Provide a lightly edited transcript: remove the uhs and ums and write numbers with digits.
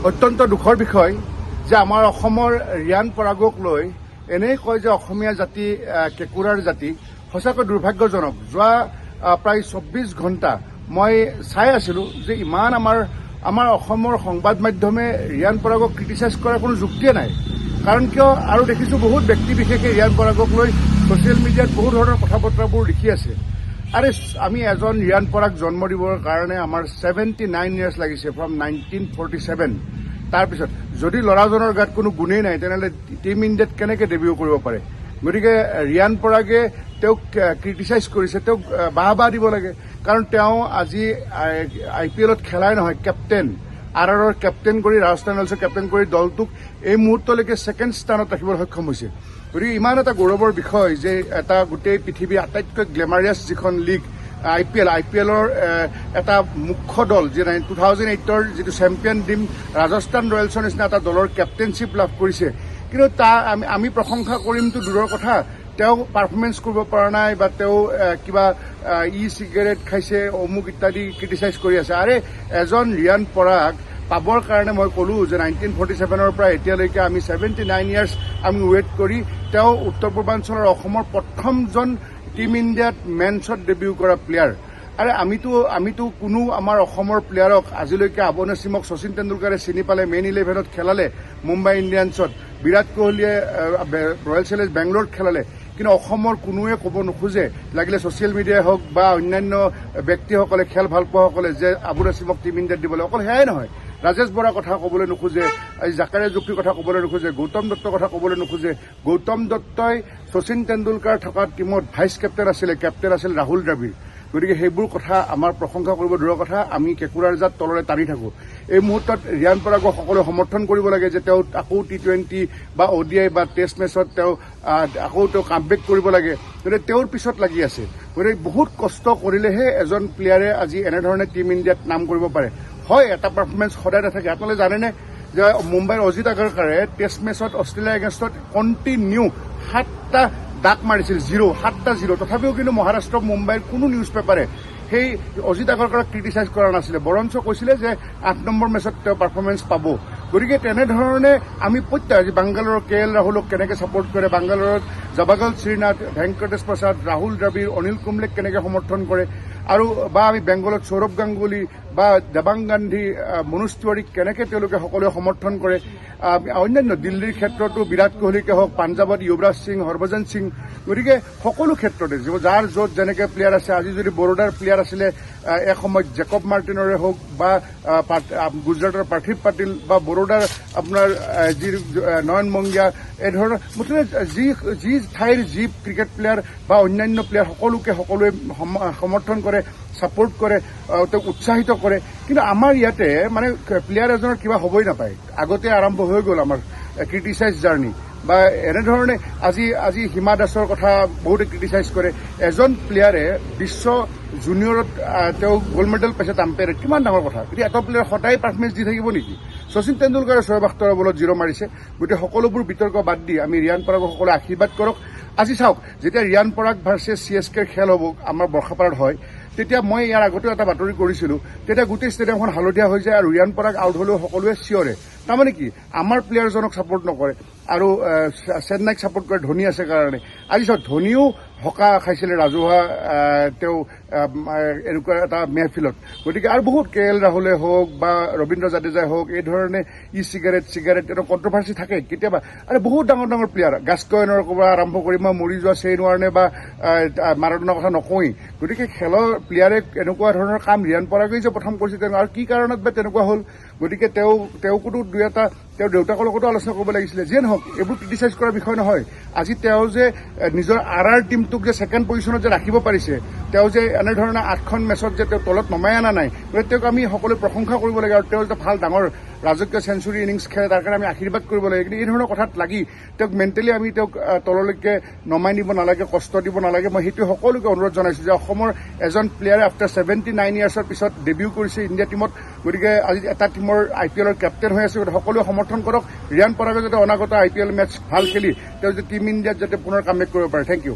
অত্যন্ত দুখৰ বিষয় যে আমাৰ অসমৰ ৰিয়ান পৰাগক লৈ এনেই কয় যে অসমীয়া জাতি কেঁকুৰাৰ জাতি সঁচাকৈ দুৰ্ভাগ্যজনক। যোৱা প্ৰায় 24 ঘণ্টা মই চাই আছিলোঁ যে ইমান আমাৰ অসমৰ সংবাদ মাধ্যমে ৰিয়ান পৰাগক ক্ৰিটিচাইজ কৰাৰ কোনো যুক্তিয়ে নাই। কাৰণ কিয় আৰু দেখিছোঁ বহুত ব্যক্তি বিশেষে ৰিয়ান পৰাগক লৈ ছ'চিয়েল মিডিয়াত বহু ধৰণৰ কথা বতৰাবোৰ লিখি আছে। আৰে আমি এজন ৰিয়ান পৰাগ জন্ম দিবৰ কাৰণে আমাৰ 79 ইয়াৰ্ছ লাগিছে ফ্ৰম 1947। তাৰপিছত যদি ল'ৰাজনৰ গাত কোনো গুণেই নাই তেনেহ'লে টিম ইণ্ডিয়াত কেনেকৈ ডেবিউ কৰিব পাৰে? গতিকে ৰিয়ান পৰাগে তেওঁক ক্ৰিটিচাইজ কৰিছে, তেওঁক বাহ দিব লাগে। কাৰণ তেওঁ আজি IPLত খেলাই নহয়, কেপ্টেইন RRৰ কেপ্টেইন কৰি ৰাজস্থান ৰয়েলছৰ কেপ্টেইন কৰি দলটোক এই মুহূৰ্তলৈকে ছেকেণ্ড স্থানত ৰাখিবলৈ সক্ষম হৈছে। গতিকে ইমান এটা গৌৰৱৰ বিষয় যে এটা গোটেই পৃথিৱীৰ আটাইতকৈ গ্লেমাৰিয়াছ যিখন লীগ IPLৰ এটা মুখ্য দল যি 2008ৰ যিটো চেম্পিয়ন টীম ৰাজস্থান ৰয়েলছৰ নিচিনা এটা দলৰ কেপ্টেইনশ্বিপ লাভ কৰিছে। কিন্তু আমি প্ৰশংসা কৰিমতো দূৰৰ কথা, তেওঁ পাৰফৰ্মেঞ্চ কৰিব পৰা নাই বা তেওঁ কিবা চিগাৰেট খাইছে অমুক ইত্যাদি ক্ৰিটিচাইজ কৰি আছে। আৰে এজন ৰিয়ান পৰাগ পাবৰ কাৰণে মই ক'লোঁ যে 1947ৰ পৰা এতিয়ালৈকে আমি 79 ইয়াৰ্ছ আমি ৱেইট কৰি তেওঁ উত্তৰ পূৰ্বাঞ্চলৰ অসমৰ প্ৰথমজন টিম ইণ্ডিয়াত মেন্সত ডেবিউ কৰা প্লেয়াৰ। আৰে আমিতো কোনো আমাৰ অসমৰ প্লেয়াৰক আজিলৈকে আবু নছিমক শচীন তেণ্ডুলকাৰে চিনি পালে, মেইন 11ত খেলালে, মুম্বাই ইণ্ডিয়ানছত, বিৰাট কোহলীয়ে ৰয়েল চেলেঞ্জাৰ্ছ বেংগলোৰত খেলালে। কিন্তু অসমৰ কোনোৱে ক'ব নোখোজে, লাগিলে ছ'চিয়েল মিডিয়াই হওক বা অন্যান্য ব্যক্তিসকলে খেল ভাল পোৱাসকলে, যে আবু নছিমক টিম ইণ্ডিয়াত দিবলৈ। অকল সেয়াই নহয়, ৰাজেশ বৰাৰ কথা ক'বলৈ নোখোজে, জাকাৰিয়া জুফ্ৰিৰ কথা ক'বলৈ নোখোজে, গৌতম দত্তৰ কথা ক'বলৈ নোখোজে। গৌতম দত্তই শচীন তেণ্ডুলকাৰ থকা টিমত ভাইচ কেপ্টেইন আছিলে, কেপ্টেইন আছিল ৰাহুল দ্ৰাবিড়। গতিকে সেইবোৰ কথা আমাৰ প্ৰশংসা কৰিব দূৰৰ কথা, আমি কেঁকুৰাৰ জাত তলৰে টানি থাকোঁ। এই মুহূৰ্তত ৰিয়ান পৰাগক সকলোৱে সমৰ্থন কৰিব লাগে যে তেওঁ আকৌ T20 বা ODI বা টেষ্ট মেচত তেওঁ কামবেক কৰিব লাগে। গতিকে তেওঁৰ পিছত লাগি আছে। গতিকে বহুত কষ্ট কৰিলেহে এজন প্লেয়াৰে আজি এনেধৰণে টিম ইণ্ডিয়াত নাম কৰিব পাৰে। হয়, এটা পাৰফৰ্মেঞ্চ সদায় নাথাকে। আপোনালোকে জানেনে যে মুম্বাইৰ অজিত আগাৰকাৰে টেষ্ট মেচত অষ্ট্ৰেলিয়া এগেইনষ্টত কণ্টিনিউ 7টা ডাক মাৰিছিল, 7টা 0। তথাপিও কিন্তু মহাৰাষ্ট্ৰ মুম্বাইৰ কোনো নিউজ পেপাৰে সেই অজিত আগাৰকাৰক ক্ৰিটিচাইজ কৰা নাছিলে, বৰঞ্চ কৈছিলে যে 8 নম্বৰ মেচত তেওঁ পাৰফৰ্মেঞ্চ পাব। গতিকে তেনেধৰণে আমি প্ৰত্যেক বাংগালোৰৰ KL ৰাহুলক কেনেকৈ ছাপোৰ্ট কৰে, বাংগালোৰত জৱাগল শ্ৰীনাথ, ভেংকটেশ প্ৰসাদ, ৰাহুল দ্ৰাবিড়, অনিল কুম্বলেক কেনেকৈ সমৰ্থন কৰে, আৰু বা আমি বেংগলত সৌৰভ গাংগুলী বা দেৱাং গান্ধী, মনোজ তিৱাৰীক কেনেকৈ তেওঁলোকে সকলোৱে সমৰ্থন কৰে। অন্যান্য দিল্লীৰ ক্ষেত্ৰতো বিৰাট কোহলীকে হওক, পাঞ্জাৱত যুৱৰাজ সিং, হৰভজন সিং। গতিকে সকলো ক্ষেত্ৰতে যাৰ য'ত যেনেকৈ প্লেয়াৰ আছে, আজি যদি বৰোদাৰ প্লেয়াৰ আছিলে এসময়ত জেকব মাৰ্টিনৰে হওক বা গুজৰাটৰ পাৰ্থিৱ পাটিল বা বৰোদাৰ আপোনাৰ যি নয়ন মংগিয়া, এই ধৰণৰ মুঠতে যি ঠাইৰ যি ক্ৰিকেট প্লেয়াৰ বা অন্যান্য প্লেয়াৰ সকলোৱে সমৰ্থন কৰে, ছাপোৰ্ট কৰে, তেওঁক উৎসাহিত কৰে। কিন্তু আমাৰ ইয়াতে মানে প্লেয়াৰ এজনৰ কিবা হ'বই নাপায়, আগতে আৰম্ভ হৈ গ'ল আমাৰ ক্ৰিটিচাইজ জাৰ্ণি। বা এনেধৰণে আজি হিমা দাসৰ কথা বহুতে ক্ৰিটিচাইজ কৰে। এজন প্লেয়াৰে বিশ্ব জুনিয়ৰত তেওঁ গ'ল্ড মেডেল পাইছে টাম্পেৰে, কিমান ডাঙৰ কথা। এতিয়া এটা প্লেয়াৰ সদায় পাৰফৰ্মেঞ্চ দি থাকিব নেকি? শচীন তেণ্ডুলকাৰে 6 আখটাৰৰ বলত 0 মাৰিছে। গতিকে সকলোবোৰ বিতৰ্ক বাদ দি আমি ৰিয়ান পৰাগক সকলোৱে আশীৰ্বাদ কৰক। আজি চাওক, যেতিয়া ৰিয়ান পৰাগ ভাৰ্চেছ CSKৰ খেল হ'ব আমাৰ বৰ্ষাপাৰাত হয়, তেতিয়া মই ইয়াৰ আগতেও এটা বাতৰি কৰিছিলোঁ, তেতিয়া গোটেই ষ্টেডিয়ামখন হালধীয়া হৈ যায় আৰু ৰিয়ান পৰাগ আউট হ'লেও সকলোৱে চিঞৰে। তাৰমানে কি, আমাৰ প্লেয়াৰজনক ছাপোৰ্ট নকৰে আৰু চেন্নাইক ছাপোৰ্ট কৰে ধোনী আছে কাৰণে। আজি চাওক, ধোনীও হকা খাইছিলে ৰাজহুৱা তেওঁ এনেকুৱা এটা মেহফিলত। গতিকে আৰু বহুত KL ৰাহুলে হওক বা ৰবীন্দ্ৰ জাদেজাই হওক, এই ধৰণে চিগাৰেট এটা কণ্ট্ৰভাৰ্চি থাকে কেতিয়াবা। আৰু বহুত ডাঙৰ প্লেয়াৰ, গাস্কয়নৰ পৰা আৰম্ভ কৰি মই মৰি যোৱা শ্বেইন ৱাৰ্নে বা মাৰাডোনাৰ কথা নকওঁৱেই। গতিকে খেলৰ প্লেয়াৰে এনেকুৱা ধৰণৰ কাম ৰিয়ান পৰাগেই যে প্ৰথম কৰিছে, আৰু কি কাৰণত বা তেনেকুৱা হ'ল। গতিকে তেওঁকোতো দুই এটা তেওঁৰ দেউতাকৰ লগতো আলোচনা কৰিব লাগিছিলে। যিয়ে নহওক, এইবোৰ ক্ৰিটিচাইজ কৰাৰ বিষয় নহয়। আজি তেওঁ যে নিজৰ RR টিমটোক যে ছেকেণ্ড পজিশ্যনত যে ৰাখিব পাৰিছে, তেওঁ যে এনেধৰণে 8খন মেচত যে তেওঁ তলত নমাই অনা নাই, গতিকে তেওঁক আমি সকলোৱে প্ৰশংসা কৰিব লাগে। আৰু তেওঁ যে ভাল ডাঙৰ ৰাজকীয় চেঞ্চুৰী ইনিংছ খেলে, তাৰ কাৰণে আমি আশীৰ্বাদ কৰিব লাগে। কিন্তু এই ধৰণৰ কথাত লাগি তেওঁক মেণ্টেলি আমি তেওঁক তললৈকে নমাই নিব নালাগে, কষ্ট দিব নালাগে। মই সেইটোৱে সকলোকে অনুৰোধ জনাইছোঁ যে অসমৰ এজন প্লেয়াৰে আফটাৰ 79 ইয়াৰ্ছৰ পিছত ডেবিউ কৰিছে ইণ্ডিয়া টিমত। গতিকে আজি এটা টিমৰ IPLৰ কেপ্টেইন হৈ আছে। সকলোৱে সমৰ্থন কৰক। ৰিয়ান পৰাগে যাতে অনাগত IPL মেচ ভাল খেলি তেওঁ যে টিম ইণ্ডিয়াত যাতে পুনৰ কামবেক কৰিব পাৰে। Thank U.